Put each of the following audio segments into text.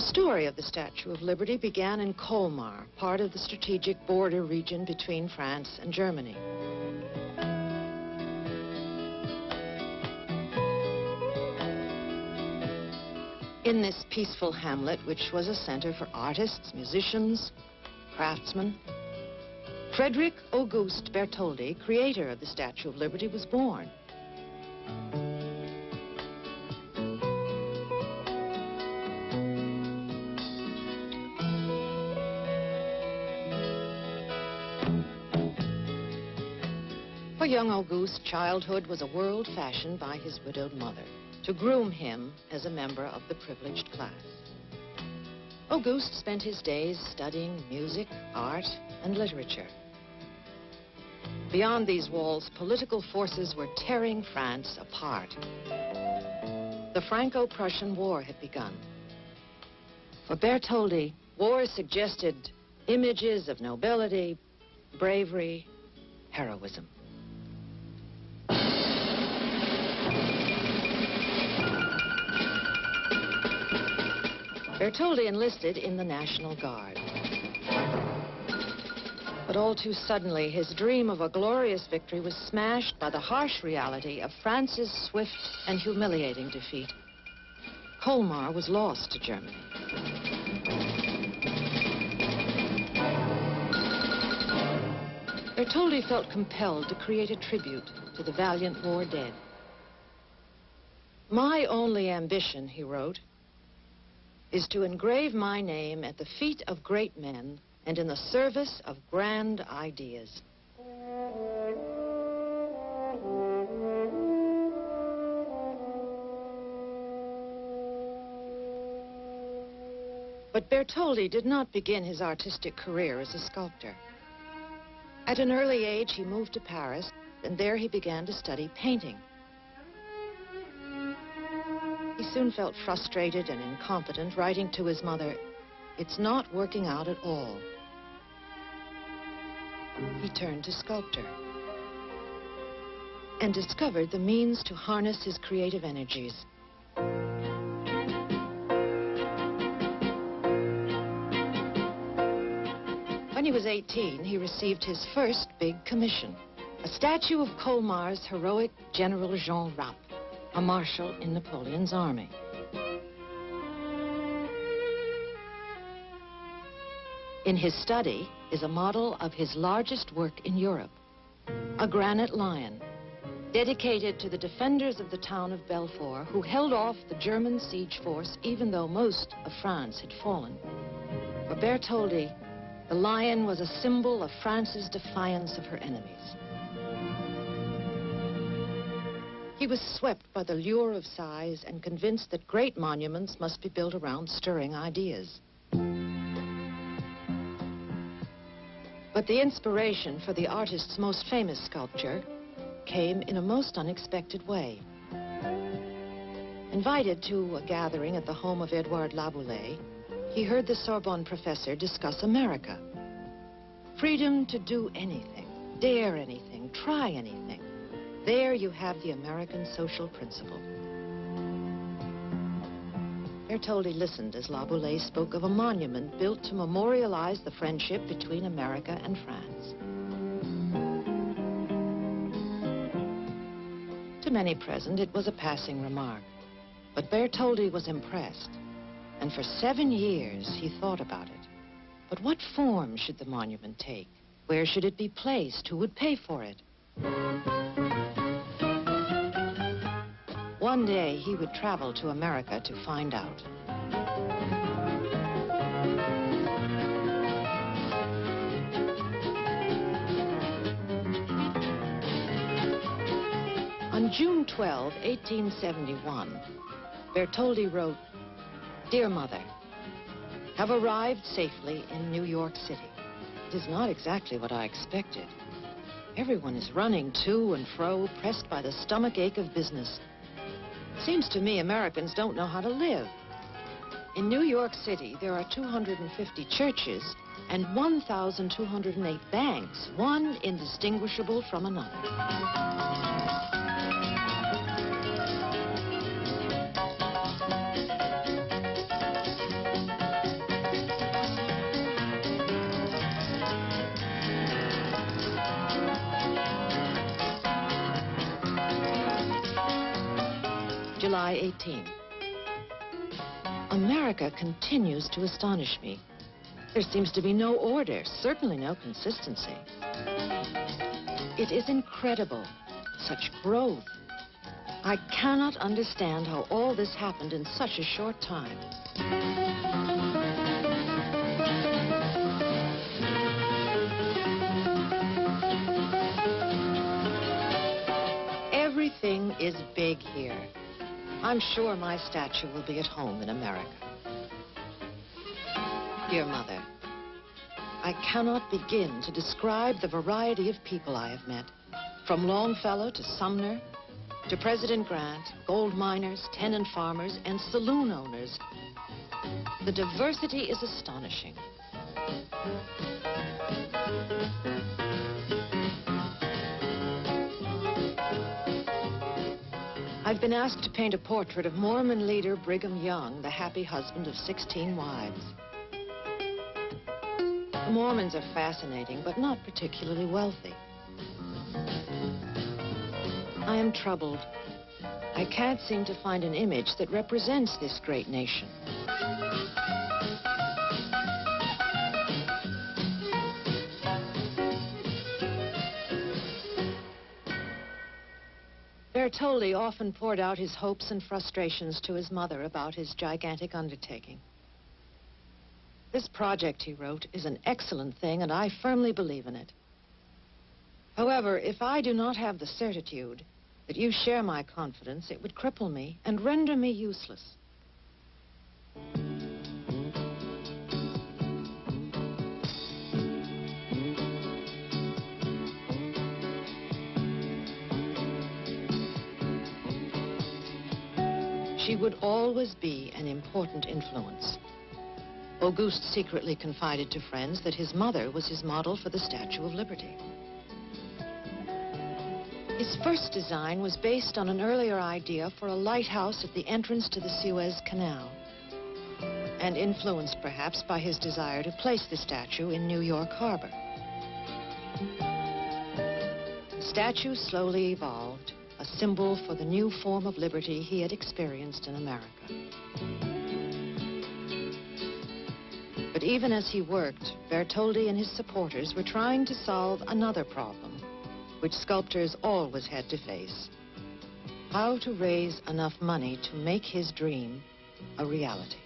story of the Statue of Liberty began in Colmar, part of the strategic border region between France and Germany. In this peaceful hamlet, which was a center for artists, musicians, craftsmen, Frederic Auguste Bartholdi, creator of the Statue of Liberty, was born. For young Auguste, childhood was a world fashioned by his widowed mother to groom him as a member of the privileged class. Auguste spent his days studying music, art, and literature. Beyond these walls, political forces were tearing France apart. The Franco-Prussian War had begun. For Bartholdi, war suggested images of nobility, bravery, heroism. Bartholdi enlisted in the National Guard. But all too suddenly, his dream of a glorious victory was smashed by the harsh reality of France's swift and humiliating defeat. Colmar was lost to Germany. Bartholdi felt compelled to create a tribute to the valiant war dead. "My only ambition," he wrote, "is to engrave my name at the feet of great men and in the service of grand ideas." But Bartholdi did not begin his artistic career as a sculptor. At an early age, he moved to Paris, and there he began to study painting. He soon felt frustrated and incompetent, writing to his mother, "It's not working out at all." He turned to sculpture and discovered the means to harness his creative energies. When he was 18, he received his first big commission, a statue of Colmar's heroic General Jean Rapp, a marshal in Napoleon's army. In his study is a model of his largest work in Europe, a granite lion, dedicated to the defenders of the town of Belfort, who held off the German siege force even though most of France had fallen. For Bartholdi, the lion was a symbol of France's defiance of her enemies. He was swept by the lure of size and convinced that great monuments must be built around stirring ideas. But the inspiration for the artist's most famous sculpture came in a most unexpected way. Invited to a gathering at the home of Edouard Laboulaye, he heard the Sorbonne professor discuss America. Freedom to do anything, dare anything, try anything. There you have the American social principle. Bartholdi listened as Laboulaye spoke of a monument built to memorialize the friendship between America and France. To many present, it was a passing remark, but Bartholdi was impressed, and for 7 years he thought about it. But what form should the monument take? Where should it be placed? Who would pay for it? One day, he would travel to America to find out. On June 12, 1871, Bartholdi wrote, "Dear Mother, have arrived safely in New York City. It is not exactly what I expected. Everyone is running to and fro, pressed by the stomach ache of business. Seems to me Americans don't know how to live. In New York City, there are 250 churches and 1,208 banks, one indistinguishable from another." July 18. America continues to astonish me. There seems to be no order, certainly no consistency. It is incredible, such growth. I cannot understand how all this happened in such a short time. Everything is big here. I'm sure my statue will be at home in America. Dear Mother, I cannot begin to describe the variety of people I have met, from Longfellow to Sumner, to President Grant, gold miners, tenant farmers, and saloon owners. The diversity is astonishing. I've been asked to paint a portrait of Mormon leader Brigham Young, the happy husband of 16 wives. The Mormons are fascinating, but not particularly wealthy. I am troubled. I can't seem to find an image that represents this great nation. Bartholdi often poured out his hopes and frustrations to his mother about his gigantic undertaking. This project, he wrote, is an excellent thing, and I firmly believe in it. However, if I do not have the certitude that you share my confidence, it would cripple me and render me useless. She would always be an important influence. Auguste secretly confided to friends that his mother was his model for the Statue of Liberty. His first design was based on an earlier idea for a lighthouse at the entrance to the Suez Canal, and influenced perhaps by his desire to place the statue in New York Harbor. The statue slowly evolved, a symbol for the new form of liberty he had experienced in America. But even as he worked, Bartholdi and his supporters were trying to solve another problem, which sculptors always had to face: how to raise enough money to make his dream a reality.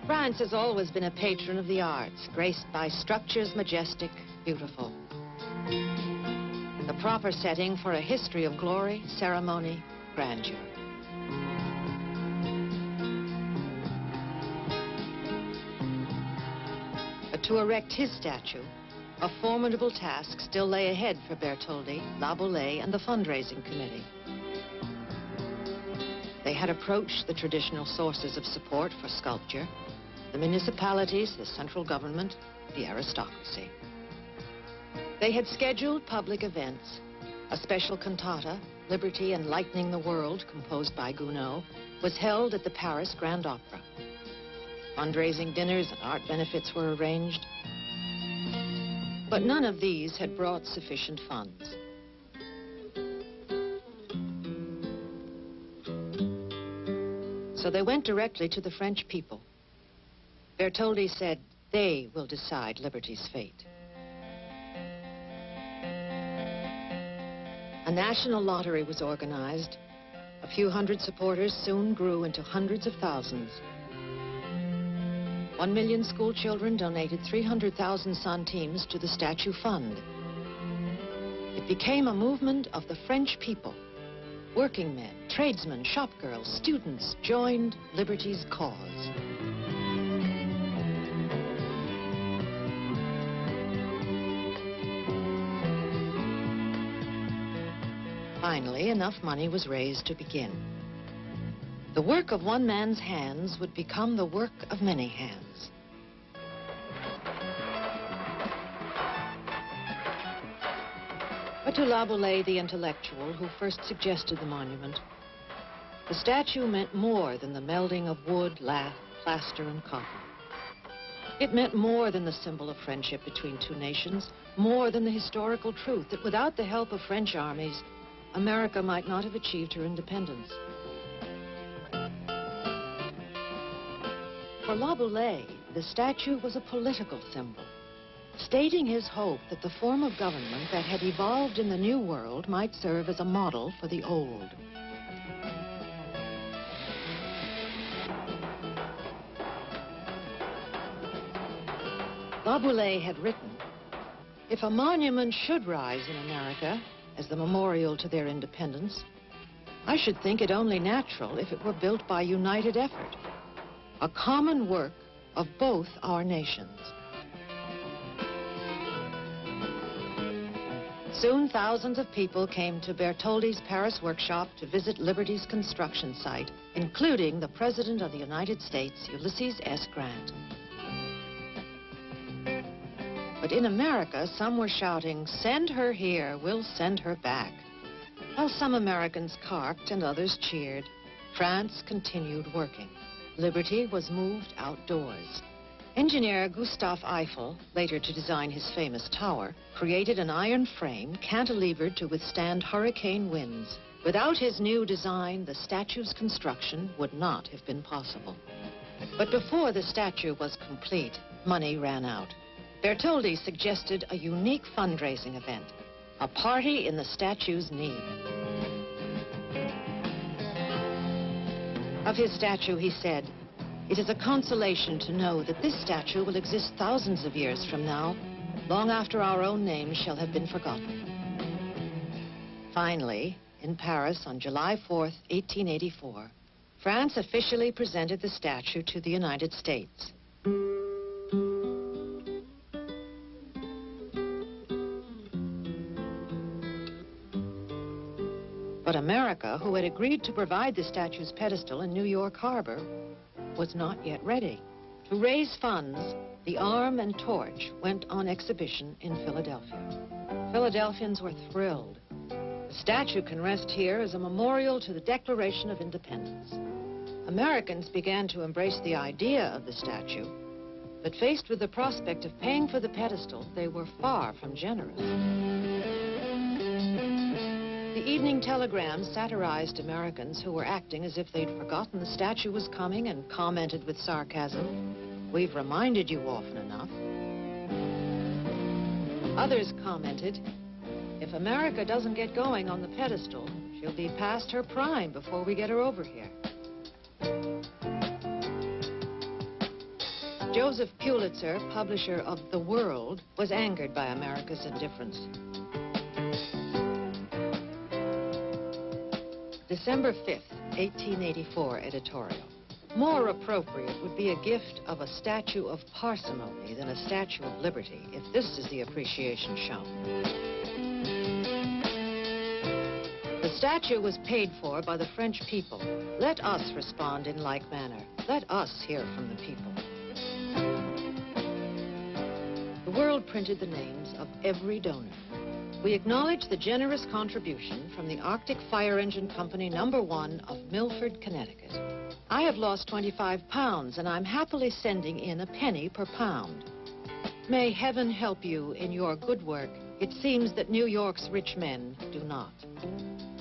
France has always been a patron of the arts, graced by structures majestic, beautiful. The proper setting for a history of glory, ceremony, grandeur. But to erect his statue, a formidable task still lay ahead for Bartholdi, Laboulaye, and the fundraising committee. They had approached the traditional sources of support for sculpture: the municipalities, the central government, the aristocracy. They had scheduled public events. A special cantata, Liberty Enlightening the World, composed by Gounod, was held at the Paris Grand Opera. Fundraising dinners and art benefits were arranged. But none of these had brought sufficient funds. So they went directly to the French people. Bartholdi said they will decide liberty's fate. A national lottery was organized. A few hundred supporters soon grew into hundreds of thousands. 1 million school children donated 300,000 centimes to the statue fund. It became a movement of the French people. Working men, tradesmen, shopgirls, students joined liberty's cause. Finally, enough money was raised to begin. The work of one man's hands would become the work of many hands. But to Laboulaye, the intellectual, who first suggested the monument, the statue meant more than the melding of wood, lath, plaster, and copper. It meant more than the symbol of friendship between two nations, more than the historical truth that without the help of French armies, America might not have achieved her independence. For Laboulaye, the statue was a political symbol, stating his hope that the form of government that had evolved in the New World might serve as a model for the Old. Laboulaye had written, "If a monument should rise in America as the memorial to their independence, I should think it only natural if it were built by united effort, a common work of both our nations." Soon, thousands of people came to Bartholdi's Paris workshop to visit Liberty's construction site, including the President of the United States, Ulysses S. Grant. But in America, some were shouting, "Send her here, we'll send her back." While some Americans carked and others cheered, France continued working. Liberty was moved outdoors. Engineer Gustave Eiffel, later to design his famous tower, created an iron frame cantilevered to withstand hurricane winds. Without his new design, the statue's construction would not have been possible. But before the statue was complete, money ran out. Bartholdi suggested a unique fundraising event, a party in the statue's need. Of his statue, he said, "It is a consolation to know that this statue will exist thousands of years from now, long after our own names shall have been forgotten." Finally, in Paris on July 4th, 1884, France officially presented the statue to the United States. But America, who had agreed to provide the statue's pedestal in New York Harbor, was not yet ready. To raise funds, the arm and torch went on exhibition in Philadelphia. Philadelphians were thrilled. The statue can rest here as a memorial to the Declaration of Independence. Americans began to embrace the idea of the statue, but faced with the prospect of paying for the pedestal, they were far from generous. The Evening Telegram satirized Americans who were acting as if they'd forgotten the statue was coming and commented with sarcasm, "We've reminded you often enough." Others commented, "If America doesn't get going on the pedestal, she'll be past her prime before we get her over here." Joseph Pulitzer, publisher of The World, was angered by America's indifference. December 5th, 1884 editorial. "More appropriate would be a gift of a statue of parsimony than a statue of liberty, if this is the appreciation shown." The statue was paid for by the French people. Let us respond in like manner. Let us hear from the people. The World printed the names of every donor. "We acknowledge the generous contribution from the Arctic Fire Engine Company No. 1 of Milford, Connecticut. I have lost 25 pounds, and I'm happily sending in a penny per pound. May heaven help you in your good work. It seems that New York's rich men do not."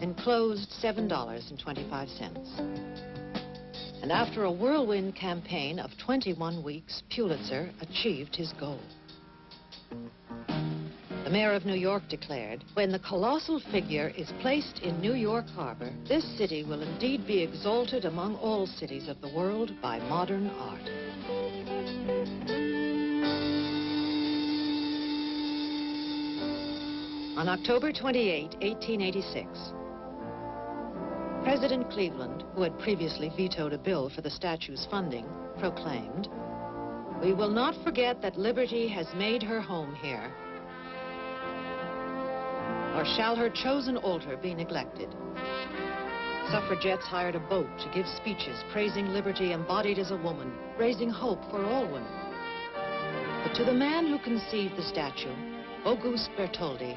Enclosed $7.25. And after a whirlwind campaign of 21 weeks, Pulitzer achieved his goal. The mayor of New York declared, "When the colossal figure is placed in New York Harbor, this city will indeed be exalted among all cities of the world by modern art." On October 28, 1886, President Cleveland, who had previously vetoed a bill for the statue's funding, proclaimed, "We will not forget that liberty has made her home here, nor shall her chosen altar be neglected." Suffragettes hired a boat to give speeches praising liberty embodied as a woman, raising hope for all women. But to the man who conceived the statue, Auguste Bartholdi,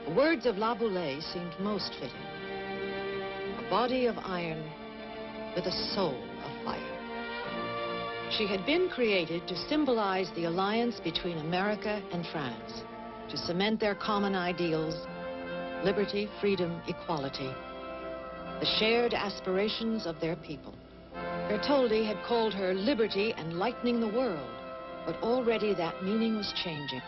the words of Laboulaye seemed most fitting. A body of iron with a soul of fire. She had been created to symbolize the alliance between America and France, to cement their common ideals: liberty, freedom, equality, the shared aspirations of their people. Bartholdi had called her Liberty Enlightening the World, but already that meaning was changing.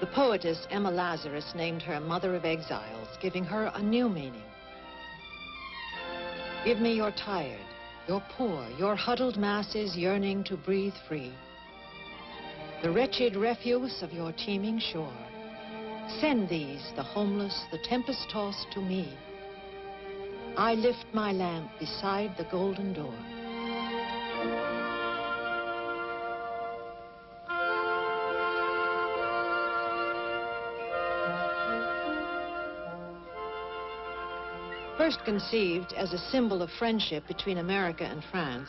The poetess Emma Lazarus named her Mother of Exiles, giving her a new meaning. Give me your tired, your poor, your huddled masses yearning to breathe free, the wretched refuse of your teeming shore. Send these, the homeless, the tempest-tossed, to me. I lift my lamp beside the golden door. First conceived as a symbol of friendship between America and France,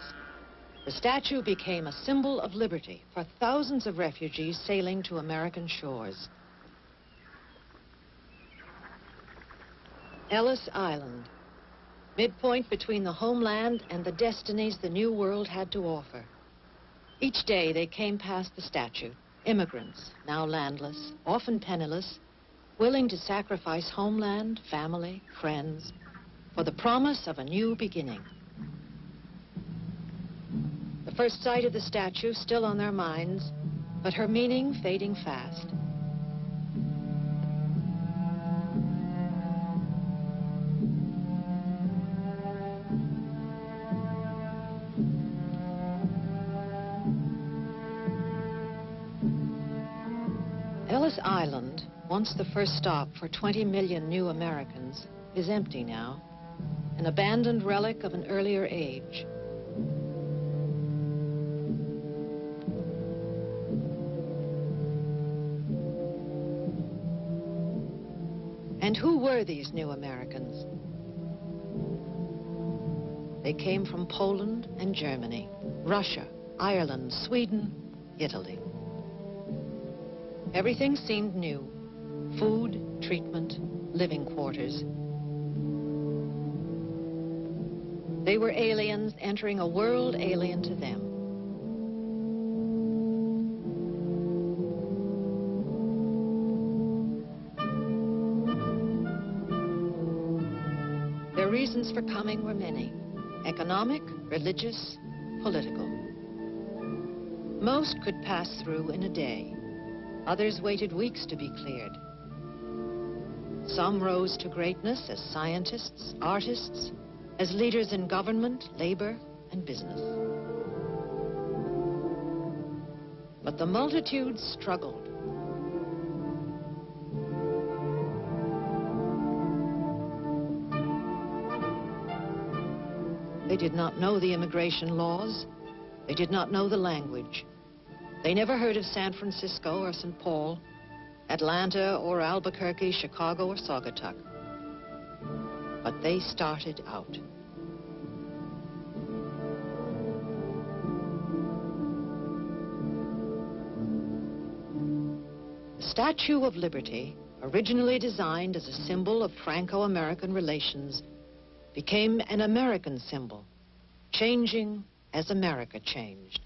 the statue became a symbol of liberty for thousands of refugees sailing to American shores. Ellis Island, midpoint between the homeland and the destinies the New World had to offer. Each day they came past the statue, immigrants, now landless, often penniless, willing to sacrifice homeland, family, friends, for the promise of a new beginning. The first sight of the statue still on their minds, but her meaning fading fast. Ellis Island, once the first stop for 20 million new Americans, is empty now, an abandoned relic of an earlier age. And who were these new Americans? They came from Poland and Germany, Russia, Ireland, Sweden, Italy. Everything seemed new: food, treatment, living quarters. They were aliens entering a world alien to them. Their reasons for coming were many: economic, religious, political. Most could pass through in a day. Others waited weeks to be cleared. Some rose to greatness as scientists, artists, as leaders in government, labor, and business. But the multitudes struggled. They did not know the immigration laws. They did not know the language. They never heard of San Francisco or St. Paul, Atlanta or Albuquerque, Chicago or Saugatuck. But they started out. The Statue of Liberty, originally designed as a symbol of Franco-American relations, became an American symbol, changing as America changed.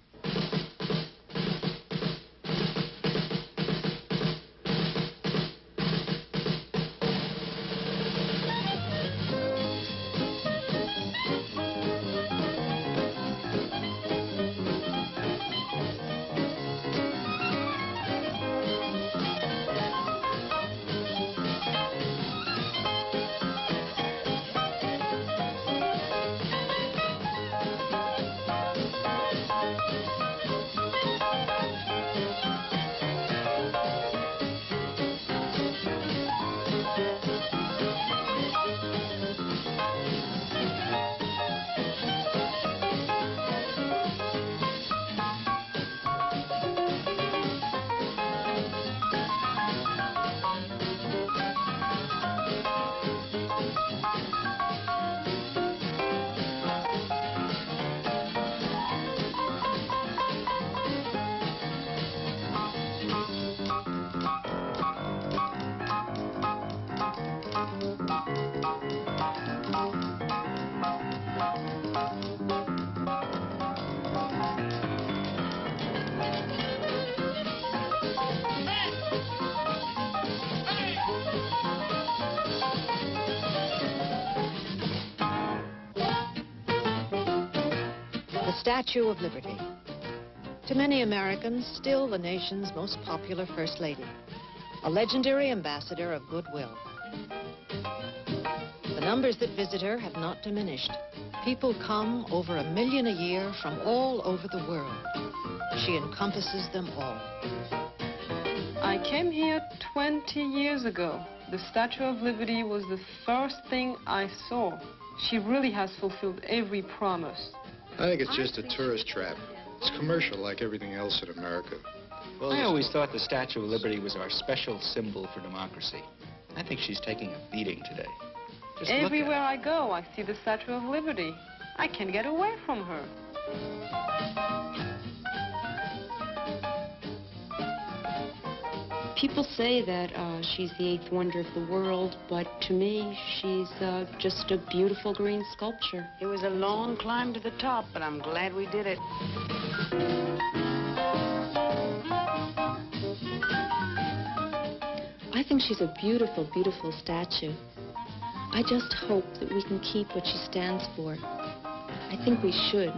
The Statue of Liberty. To many Americans, still the nation's most popular First Lady. A legendary ambassador of goodwill. The numbers that visit her have not diminished. People come over 1 million a year from all over the world. She encompasses them all. I came here 20 years ago. The Statue of Liberty was the first thing I saw. She really has fulfilled every promise. I think it's just a tourist trap. It's commercial like everything else in America. Well, I always thought the Statue of Liberty was our special symbol for democracy. I think she's taking a beating today. Just Everywhere I go, I see the Statue of Liberty. I can't get away from her. People say that she's the eighth wonder of the world, but to me, she's just a beautiful green sculpture. It was a long climb to the top, but I'm glad we did it. I think she's a beautiful, beautiful statue. I just hope that we can keep what she stands for. I think we should.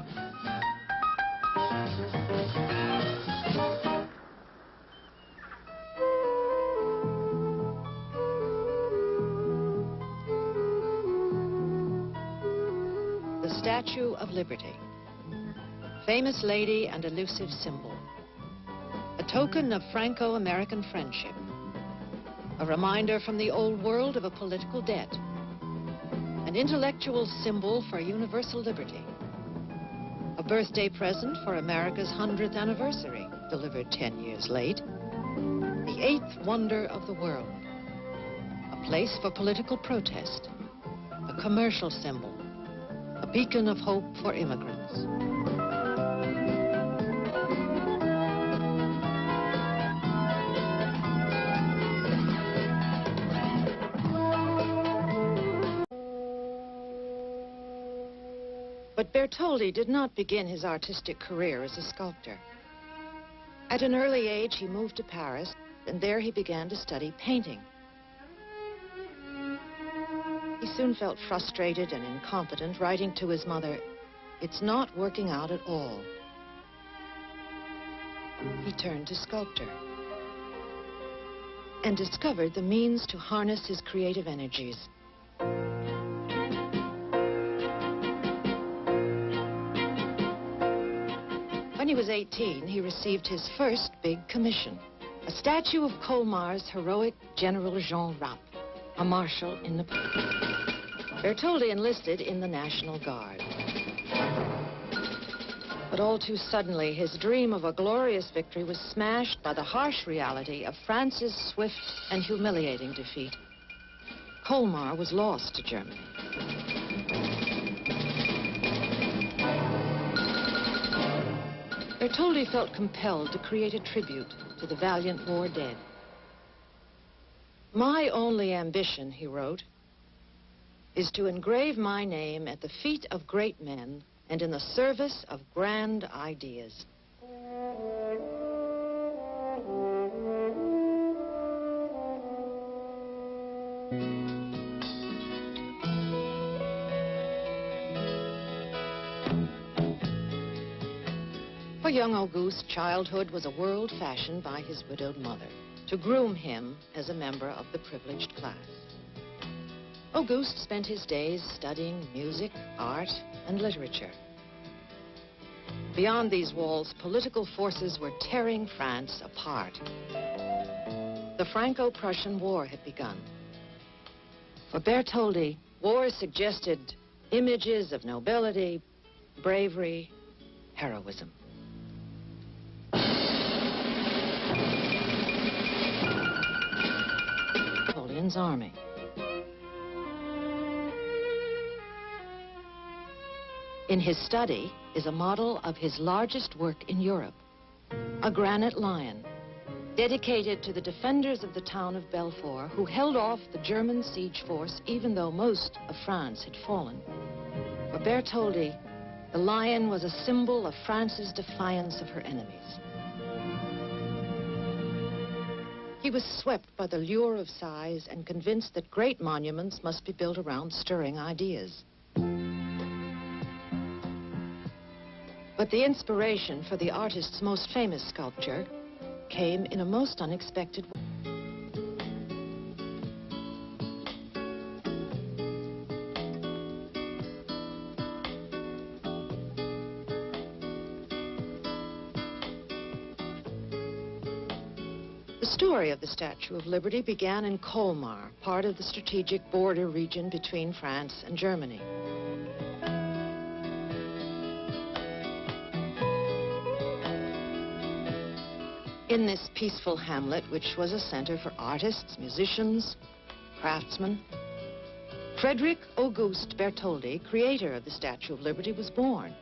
The Statue of Liberty. Famous lady and elusive symbol. A token of Franco-American friendship. A reminder from the old world of a political debt. An intellectual symbol for universal liberty. A birthday present for America's 100th anniversary, delivered 10 years late. The eighth wonder of the world. A place for political protest. A commercial symbol. A beacon of hope for immigrants. But Bartholdi did not begin his artistic career as a sculptor. At an early age, he moved to Paris, and there he began to study painting. He soon felt frustrated and incompetent, writing to his mother, "It's not working out at all." He turned to sculpture and discovered the means to harness his creative energies. When he was 18, he received his first big commission, a statue of Colmar's heroic General Jean Rapp, a marshal in the... Bartholdi enlisted in the National Guard. But all too suddenly, his dream of a glorious victory was smashed by the harsh reality of France's swift and humiliating defeat. Colmar was lost to Germany. Bartholdi felt compelled to create a tribute to the valiant war dead. "My only ambition," he wrote, "is to engrave my name at the feet of great men and in the service of grand ideas." For young Auguste, childhood was a world fashioned by his widowed mother to groom him as a member of the privileged class. Auguste spent his days studying music, art, and literature. Beyond these walls, political forces were tearing France apart. The Franco-Prussian War had begun. For Bartholdi, war suggested images of nobility, bravery, heroism. Napoleon's army. In his study is a model of his largest work in Europe, a granite lion, dedicated to the defenders of the town of Belfort, who held off the German siege force even though most of France had fallen. For Bartholdi, the lion was a symbol of France's defiance of her enemies. He was swept by the lure of size and convinced that great monuments must be built around stirring ideas. But the inspiration for the artist's most famous sculpture came in a most unexpected way. The story of the Statue of Liberty began in Colmar, part of the strategic border region between France and Germany. In this peaceful hamlet, which was a center for artists, musicians, craftsmen, Frederic Auguste Bartholdi, creator of the Statue of Liberty, was born.